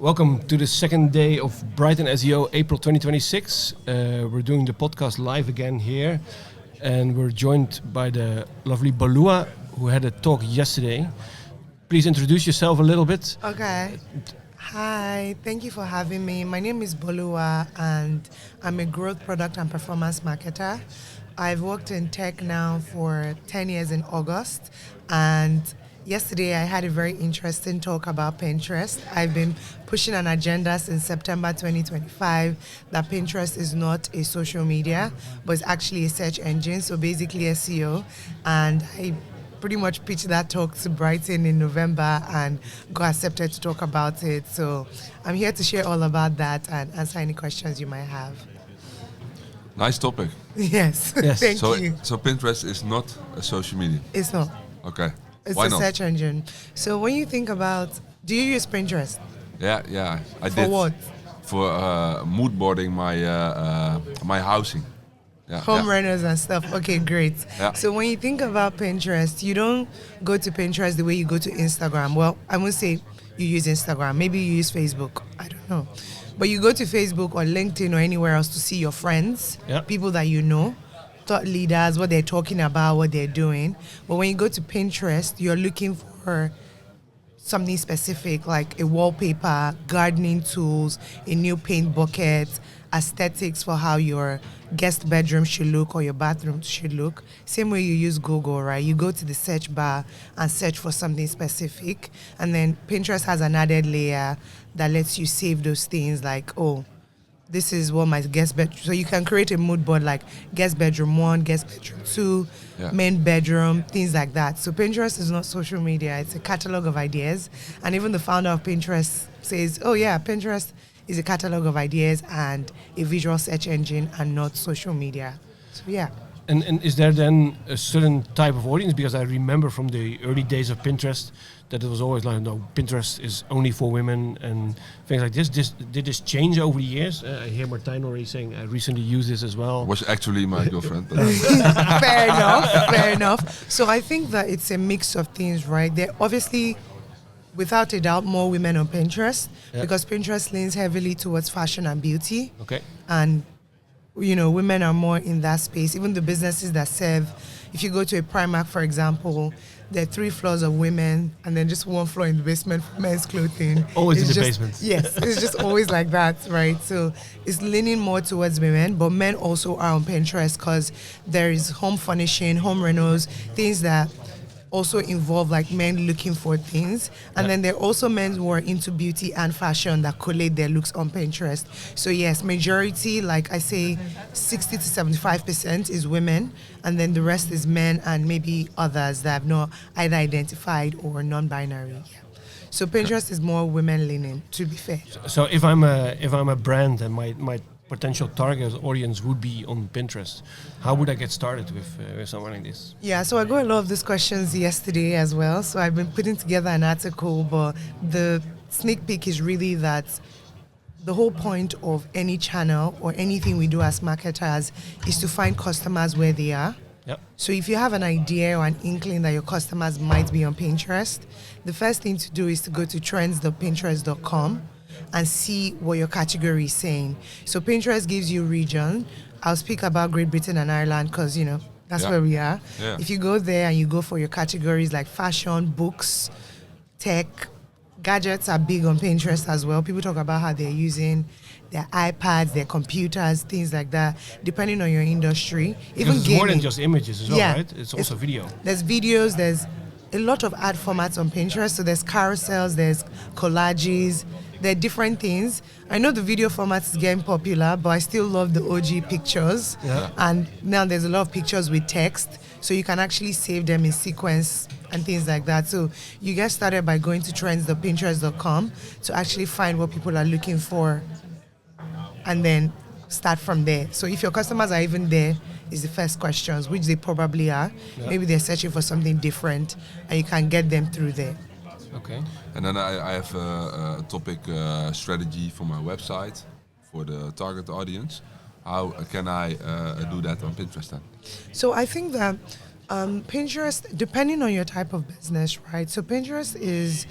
Welcome to the second day of BrightonSEO April 2026. We're doing the podcast live again here, and we're joined by the lovely Boluwa, who had a talk yesterday. Please introduce yourself a little bit. Okay. Hi, thank you for having me. My name is Boluwa, and I'm a growth product and performance marketer. I've worked in tech now for 10 years in August, and yesterday I had a very interesting talk about Pinterest. I've been pushing an agenda since September 2025 that Pinterest is not a social media, but it's actually a search engine, so basically SEO. And I pretty much pitched that talk to Brighton in November and got accepted to talk about it. So I'm here to share all about that and answer any questions you might have. Nice topic. Yes. Yes. Thank you. So Pinterest is not a social media. It's not. Okay. It's Why a not? search engine. So when you think about, do you use Pinterest? Yeah, I For did. what? For mood boarding my housing. Yeah, Home renters and stuff. Okay, great. Yeah. So when you think about Pinterest, you don't go to Pinterest the way you go to Instagram. Well, I won't say you use Instagram. Maybe you use Facebook. I don't know. But you go to Facebook or LinkedIn or anywhere else to see your friends, people that you know, thought leaders, what they're talking about, what they're doing. But when you go to Pinterest, you're looking for something specific like a wallpaper, gardening tools, a new paint bucket, aesthetics for how your guest bedroom should look or your bathroom should look. Same way you use Google, right? You go to the search bar and search for something specific. And then Pinterest has an added layer that lets you save those things like, oh, this is what my guest bedroom. So you can create a mood board like guest bedroom 1, guest bedroom 2, main bedroom, things like that. So Pinterest is not social media. It's a catalog of ideas. And even the founder of Pinterest says, oh yeah, Pinterest is a catalog of ideas and a visual search engine and not social media. So yeah. And is there then a certain type of audience? Because I remember from the early days of Pinterest that it was always like, no, Pinterest is only for women and things like this. Did this change over the years? I hear Martijn already saying I recently used this as well. Was actually my girlfriend. But Fair enough. So I think that it's a mix of things, right? There obviously, without a doubt, more women on Pinterest because Pinterest leans heavily towards fashion and beauty. Okay. And you know, women are more in that space. Even the businesses that serve, if you go to a Primark, for example, there are 3 floors of women and then just 1 floor in the basement for men's clothing. Always It's in the just, basement. Yes, it's just always like that, right? So it's leaning more towards women, but men also are on Pinterest because there is home furnishing, home renos, things that also involve like men looking for things. And then there are also men who are into beauty and fashion that collate their looks on Pinterest. So yes, majority, like I say, 60 to 75% is women. And then the rest is men and maybe others that have not either identified or non-binary. Yeah. So Pinterest is more women leaning, to be fair. So if I'm a brand and my potential target audience would be on Pinterest, how would I get started with something like this? Yeah, so I got a lot of these questions yesterday as well. So I've been putting together an article, but the sneak peek is really that the whole point of any channel or anything we do as marketers is to find customers where they are. Yep. So if you have an idea or an inkling that your customers might be on Pinterest, the first thing to do is to go to trends.pinterest.com and see what your category is saying. So Pinterest gives you region. I'll speak about Great Britain and Ireland because, you know, that's where we are. Yeah. If you go there and you go for your categories like fashion, books, tech, gadgets are big on Pinterest as well. People talk about how they're using their iPads, their computers, things like that, depending on your industry. Because it's more than just images as well, right? It's also video. There's videos, there's a lot of ad formats on Pinterest. So there's carousels, there's collages, there are different things. I know the video format is getting popular, but I still love the OG pictures. Yeah. And now there's a lot of pictures with text, so you can actually save them in sequence and things like that. So you get started by going to trends.pinterest.com to actually find what people are looking for and then start from there. So if your customers are even there, is the first questions, which they probably are. Yeah. Maybe they're searching for something different and you can get them through there. Okay. And then I have a topic strategy for my website for the target audience. How can I do that on Pinterest then? So I think that Pinterest, depending on your type of business, right? So Pinterest is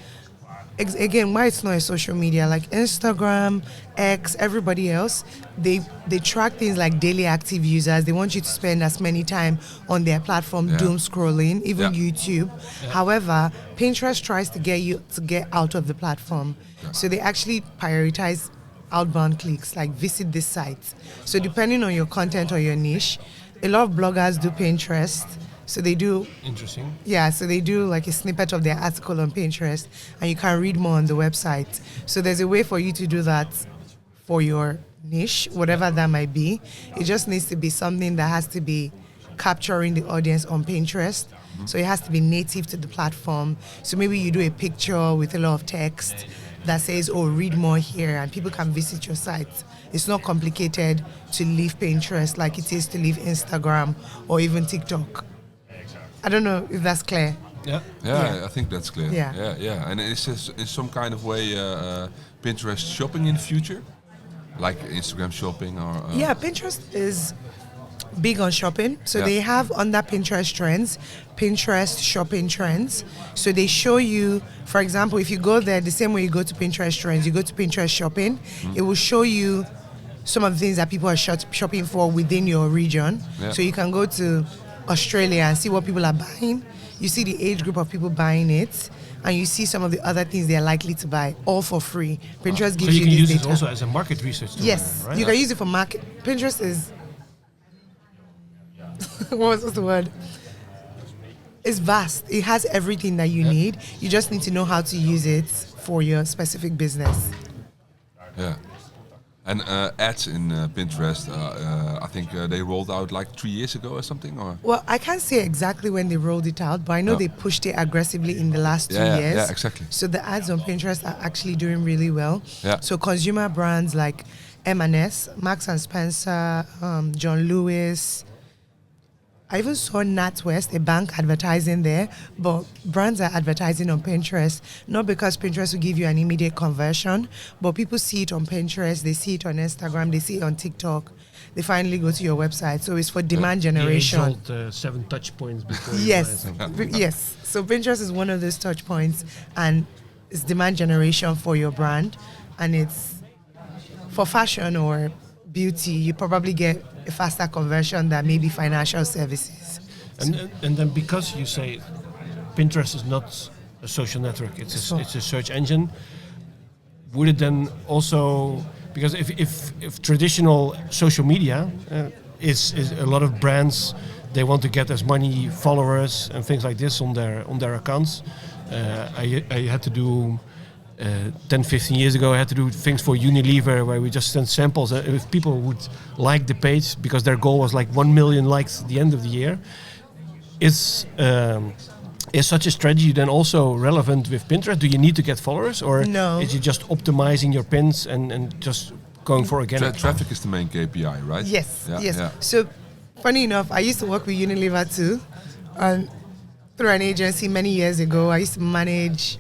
again, why it's not a social media, like Instagram, X, everybody else, they track things like daily active users. They want you to spend as many time on their platform doom scrolling, even YouTube. However, Pinterest tries to get you to get out of the platform. So they actually prioritize outbound clicks, like visit this site. So depending on your content or your niche, a lot of bloggers do Pinterest. So they do. Interesting. Yeah, so they do like a snippet of their article on Pinterest, and you can read more on the website. So there's a way for you to do that for your niche, whatever that might be. It just needs to be something that has to be capturing the audience on Pinterest. So it has to be native to the platform. So maybe you do a picture with a lot of text that says, oh, read more here, and people can visit your site. It's not complicated to leave Pinterest like it is to leave Instagram or even TikTok. I don't know if that's clear. Yeah, I think that's clear. Yeah. And is this in some kind of way Pinterest shopping in the future? Like Instagram shopping or... Yeah, Pinterest is big on shopping. So they have under Pinterest trends, Pinterest shopping trends. So they show you, for example, if you go there, the same way you go to Pinterest trends, you go to Pinterest shopping, it will show you some of the things that people are shopping for within your region. So you can go to Australia and see what people are buying. You see the age group of people buying it, and you see some of the other things they're likely to buy, all for free. Pinterest gives so you can this use data. it also as a market research tool. Yes, right? you can use it for market. Pinterest is what was the word? It's vast. It has everything that you need. You just need to know how to use it for your specific business. Yeah. And ads in Pinterest, I think they rolled out like 3 years ago or something, or? Well, I can't say exactly when they rolled it out, but I know they pushed it aggressively in the last 2 years. Yeah, exactly. So the ads on Pinterest are actually doing really well. Yeah. So consumer brands like M&S, Marks and Spencer, John Lewis. I even saw NatWest, a bank, advertising there, but brands are advertising on Pinterest, not because Pinterest will give you an immediate conversion, but people see it on Pinterest, they see it on Instagram, they see it on TikTok. They finally go to your website. So it's for demand generation. The age-old 7 touch points before you Yes, buy something. yes. So Pinterest is one of those touch points, and it's demand generation for your brand, and it's for fashion or beauty. You probably get a faster conversion than maybe financial services. And then because you say Pinterest is not a social network, it's a search engine, would it then also, because if traditional social media is a lot of brands, they want to get as many followers and things like this on their accounts. I had to do 10, 15 years ago, I had to do things for Unilever where we just sent samples. If people would like the page because their goal was like 1 million likes at the end of the year, is such a strategy then also relevant with Pinterest? Do you need to get followers, or No. is it just optimizing your pins and just going for organic? Traffic is the main KPI, right? Yes, Yeah, yes. yeah. So, funny enough, I used to work with Unilever too, through an agency many years ago. I used to manage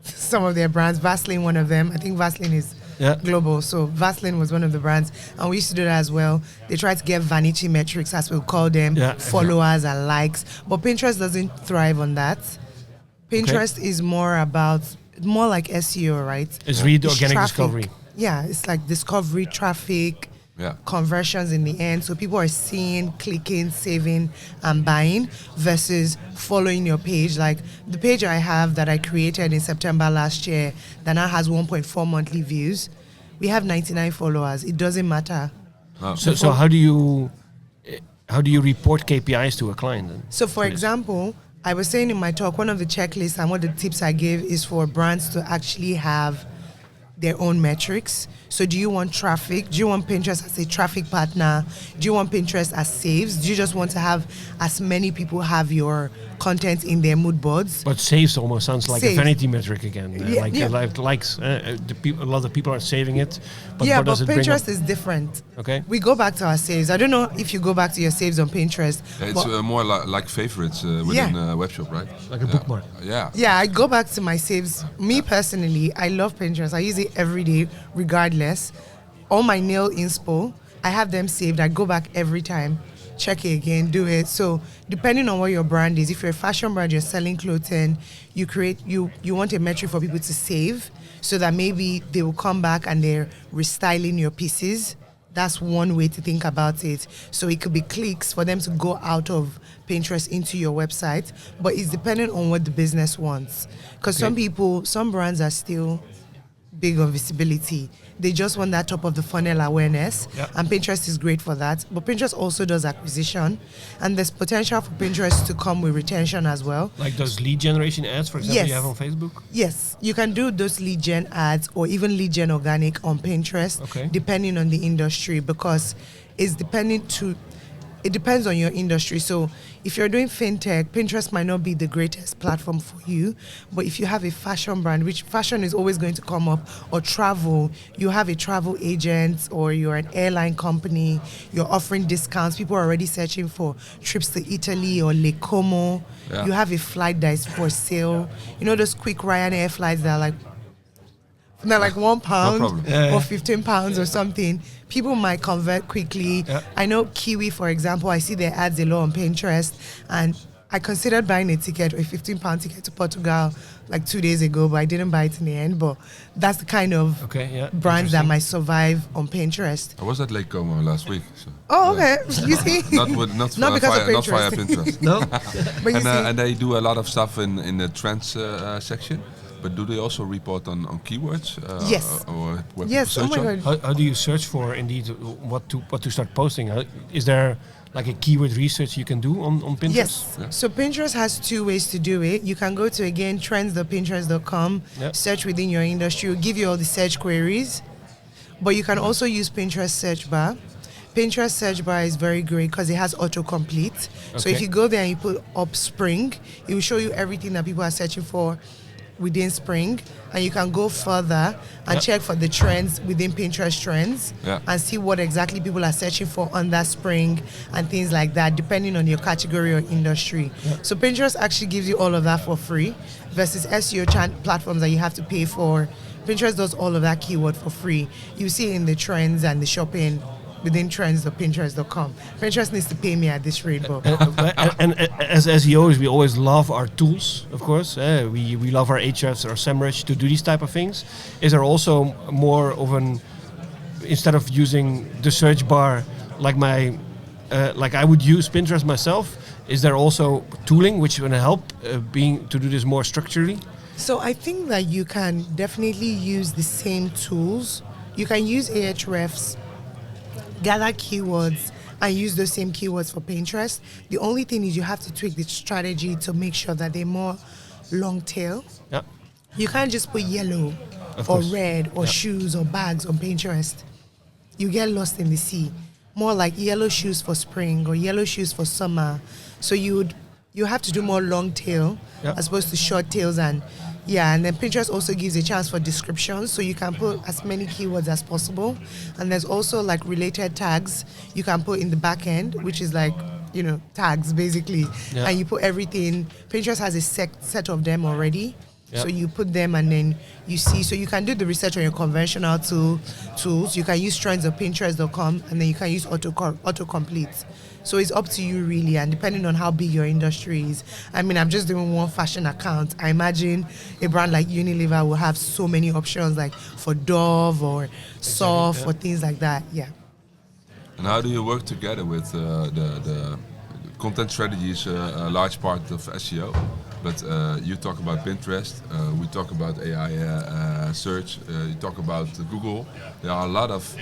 some of their brands, Vaseline one of them. I think Vaseline is global, so Vaseline was one of the brands, and we used to do that as well. They tried to get vanity metrics, as we'll call them, followers and likes, but Pinterest doesn't thrive on that. Pinterest is more like SEO, right? It's really organic traffic. discovery. Yeah, it's like discovery, traffic, conversions in the end. So people are seeing, clicking, saving, and buying versus following your page. Like the page I have that I created in September last year that now has 1.4 monthly views. We have 99 followers. It doesn't matter. Oh. So how do you report KPIs to a client then? So for example, I was saying in my talk, one of the checklists and one of the tips I gave is for brands to actually have their own metrics. So do you want traffic? Do you want Pinterest as a traffic partner? Do you want Pinterest as saves? Do you just want to have as many people have your content in their mood boards? But saves almost sounds like Saves. a vanity metric again. Like likes. A lot of people are saving it. But what But does it bring Pinterest up? is different. Okay. We go back to our saves. I don't know if you go back to your saves on Pinterest. It's but more like favorites within a web shop, right? Like a bookmark. Yeah. yeah, I go back to my saves. Me personally, I love Pinterest. I use it every day, regardless. All my nail inspo, I have them saved. I go back every time. check it again, do it. So depending on what your brand is, if you're a fashion brand, you're selling clothing, you want a metric for people to save so that maybe they will come back and they're restyling your pieces. That's one way to think about it. So it could be clicks for them to go out of Pinterest into your website, but it's dependent on what the business wants. Because some brands are still big on visibility. They just want that top of the funnel awareness, and Pinterest is great for that. But Pinterest also does acquisition, and there's potential for Pinterest to come with retention as well. Like those lead generation ads, for example, you have on Facebook? Yes, you can do those lead gen ads or even lead gen organic on Pinterest, depending on the industry, because it depends on your industry. So if you're doing fintech, Pinterest might not be the greatest platform for you. But if you have a fashion brand, which fashion is always going to come up, or travel, you have a travel agent or you're an airline company, you're offering discounts, people are already searching for trips to Italy or Lake Como. Yeah. You have a flight that is for sale. You know those quick Ryanair flights that are like £1 or £15 or something. People might convert quickly. Yeah. I know Kiwi, for example, I see their ads a lot on Pinterest, and I considered buying a ticket, a £15 ticket to Portugal like 2 days ago, but I didn't buy it in the end. But that's the kind of brands that might survive on Pinterest. I was at Lake Como last week. So oh, okay. You see? not via Pinterest. No. But and they do a lot of stuff in the trends section. But do they also report on keywords? Yes. Or web yes. Search oh my God. How do you search for indeed what to start posting? Is there like a keyword research you can do on Pinterest? Yes. Yeah. So Pinterest has two ways to do it. You can go to again trends.pinterest.com, search within your industry. It'll give you all the search queries. But you can also use Pinterest search bar. Pinterest search bar is very great because it has autocomplete. So if you go there and you put up spring, it will show you everything that people are searching for within spring, and you can go further and check for the trends within Pinterest trends and see what exactly people are searching for on that spring and things like that, depending on your category or industry. So Pinterest actually gives you all of that for free versus SEO platforms that you have to pay for. Pinterest does all of that keyword for free. You see it in the trends and the shopping within trends.pinterest.com. Pinterest needs to pay me at this rate, but and as SEOs, we always love our tools, of course. We love our Ahrefs, our SEMrush to do these type of things. Is there also more of instead of using the search bar like I would use Pinterest myself, is there also tooling which will help to do this more structurally? So I think that you can definitely use the same tools. You can use Ahrefs, gather keywords, and use those same keywords for Pinterest. The only thing is you have to tweak the strategy to make sure that they're more long tail. Yeah. You can't just put yellow or red or shoes or bags on Pinterest. You get lost in the sea. More like yellow shoes for spring or yellow shoes for summer. So you have to do more long tail as opposed to short tails. And then Pinterest also gives a chance for descriptions, so you can put as many keywords as possible. And there's also like related tags you can put in the back end, which is like, tags basically. Yeah. And you put everything. Pinterest has a set of them already. Yep. So you put them and then you see. So you can do the research on your conventional tools. You can use trends on Pinterest.com, and then you can use autocomplete. So it's up to you really, and depending on how big your industry is. I mean, I'm just doing one fashion account. I imagine a brand like Unilever will have so many options, like for Dove or Surf or things like that. Yeah. And how do you work together with the content strategy is a large part of SEO, but you talk about Pinterest, we talk about AI search, you talk about Google. There are a lot of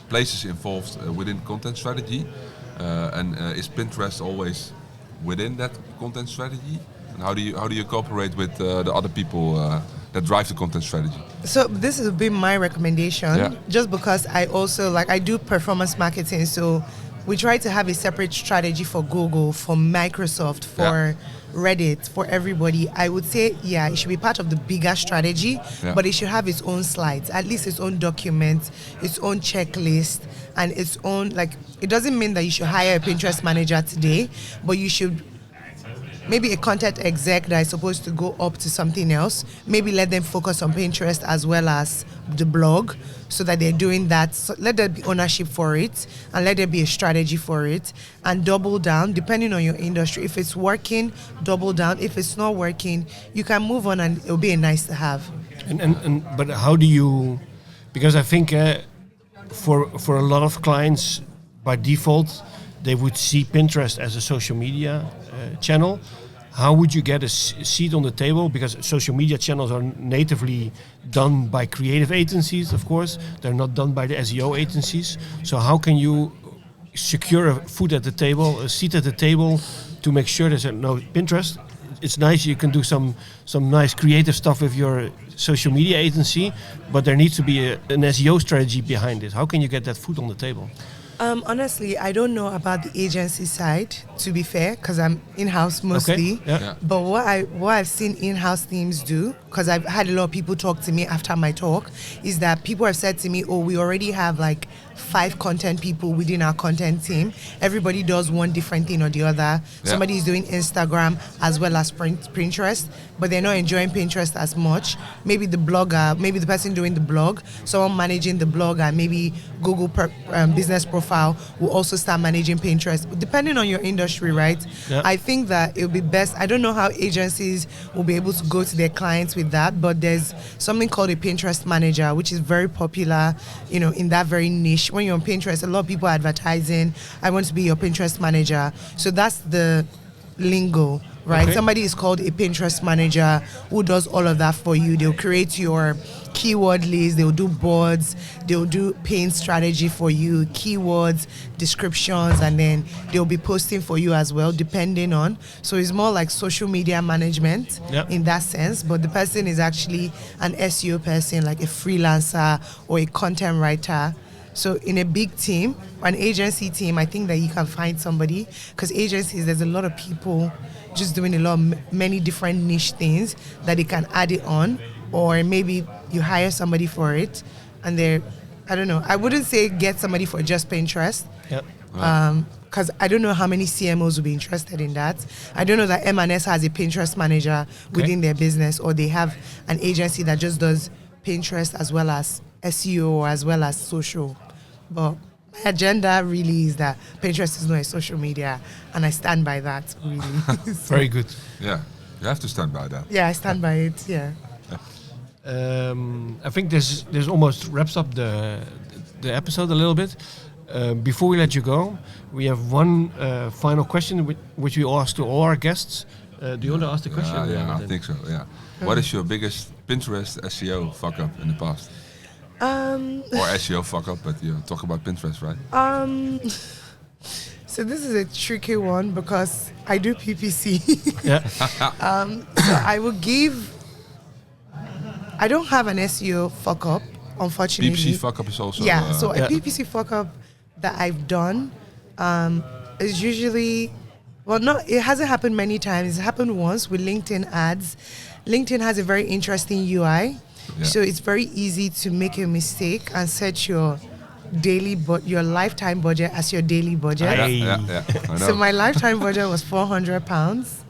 places involved within content strategy, and is Pinterest always within that content strategy? And how do you cooperate with the other people that drive the content strategy? So this has been my recommendation, just because I also I do performance marketing, so we try to have a separate strategy for Google, for Microsoft, for Reddit, for everybody. I would say, it should be part of the bigger strategy, but it should have its own slides, at least its own document, its own checklist, and its own, it doesn't mean that you should hire a Pinterest manager today, but you should maybe a content exec that is supposed to go up to something else, maybe let them focus on Pinterest as well as the blog, so that they're doing that. So let there be ownership for it, and let there be a strategy for it, and double down depending on your industry. If it's working, double down. If it's not working, you can move on, and it'll be a nice to have. But how do you? Because I think for a lot of clients, by default, they would see Pinterest as a social media channel. How would you get a seat on the table? Because social media channels are natively done by creative agencies, of course. They're not done by the SEO agencies. So how can you secure a foot at the table, a seat at the table, to make sure that no, Pinterest, it's nice, you can do some nice creative stuff with your social media agency, but there needs to be an SEO strategy behind it. How can you get that foot on the table? Honestly, I don't know about the agency side, to be fair, because I'm in-house mostly. Okay. Yeah. But what I've seen in-house teams do, because I've had a lot of people talk to me after my talk, is that people have said to me, oh, we already have like 5 content people within our content team. Everybody does one different thing or the other. Yeah. Somebody is doing Instagram as well as Pinterest, but they're not enjoying Pinterest as much. Maybe the blogger, maybe the person doing the blog, someone managing the blog, and maybe Google business profile will also start managing Pinterest. Depending on your industry, right? Yeah. I think that it would be best. I don't know how agencies will be able to go to their clients with that, but there's something called a Pinterest manager, which is very popular, in that very niche. When you're on Pinterest, a lot of people are advertising, I want to be your Pinterest manager. So that's the lingo, right? Okay. Somebody is called a Pinterest manager who does all of that for you. They'll create your keyword list, they'll do boards, they'll do paying strategy for you, keywords, descriptions, and then they'll be posting for you as well, depending on. So it's more like social media management in that sense, but the person is actually an SEO person, like a freelancer or a content writer. So in a big team, an agency team, I think that you can find somebody, because agencies, there's a lot of people just doing many different niche things that they can add it on, or maybe you hire somebody for it, and I don't know. I wouldn't say get somebody for just Pinterest, because I don't know how many CMOs will be interested in that. I don't know that M&S has a Pinterest manager within their business, or they have an agency that just does Pinterest as well as SEO as well as social. But my agenda really is that Pinterest is not a social media, and I stand by that, really. Very good. Yeah, you have to stand by that. Yeah, I stand by it, yeah. I think this almost wraps up the episode a little bit. Before we let you go, we have one final question which we ask to all our guests. Do you want to ask the question? Yeah, I think so, yeah. What is your biggest Pinterest SEO fuck up in the past? Or SEO fuck up, but talk about Pinterest, right? So this is a tricky one because I do PPC. Yeah. So I don't have an SEO fuck up, unfortunately. PPC fuck up is also... So a PPC fuck up that I've done is usually, it hasn't happened many times. It happened once with LinkedIn ads. LinkedIn has a very interesting UI. Yeah. So it's very easy to make a mistake and set your lifetime budget as your daily budget. Yeah. So my lifetime budget was £400.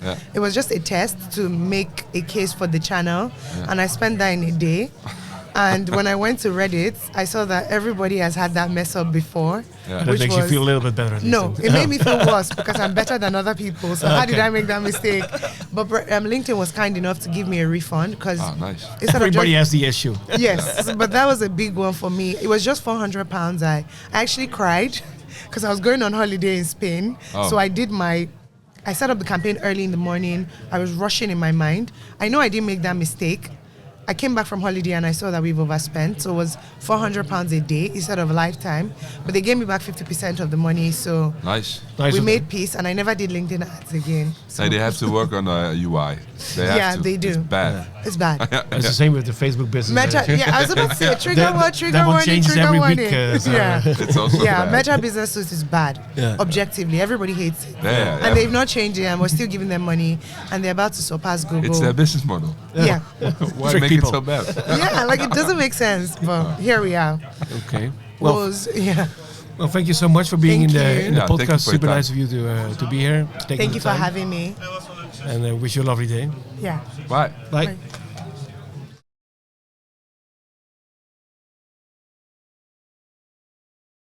Yeah. It was just a test to make a case for the channel, and I spent that in a day. And when I went to Reddit, I saw that everybody has had that mess up before. Yeah. That makes you feel a little bit better. No, it made me feel worse because I'm better than other people. So how did I make that mistake? But LinkedIn was kind enough to give me a refund because nice. Everybody has the issue. Yes, but that was a big one for me. It was just £400. I actually cried because I was going on holiday in Spain. Oh. So I set up the campaign early in the morning. I was rushing in my mind. I know I didn't make that mistake. I came back from holiday and I saw that we've overspent. So it was £400 a day instead of a lifetime. But they gave me back 50% of the money. So nice. We made peace, and I never did LinkedIn ads again. So. Hey, they have to work on UI. They do. It's bad. Yeah. It's bad. It's the same with the Facebook business. I was about to say trigger warning, changes trigger every warning. week. It's also bad. Meta Business Suite is bad. Yeah. Objectively, everybody hates it. And they've not changed it, and we're still giving them money, and they're about to surpass Google. It's their business model. Yeah. Why make it so bad? It doesn't make sense, but here we are. Okay. Well, thank you so much for being in the podcast. Super time. nice of you to be here. Thank you for having me. And wish you a lovely day. Yeah. Bye. Bye. Bye.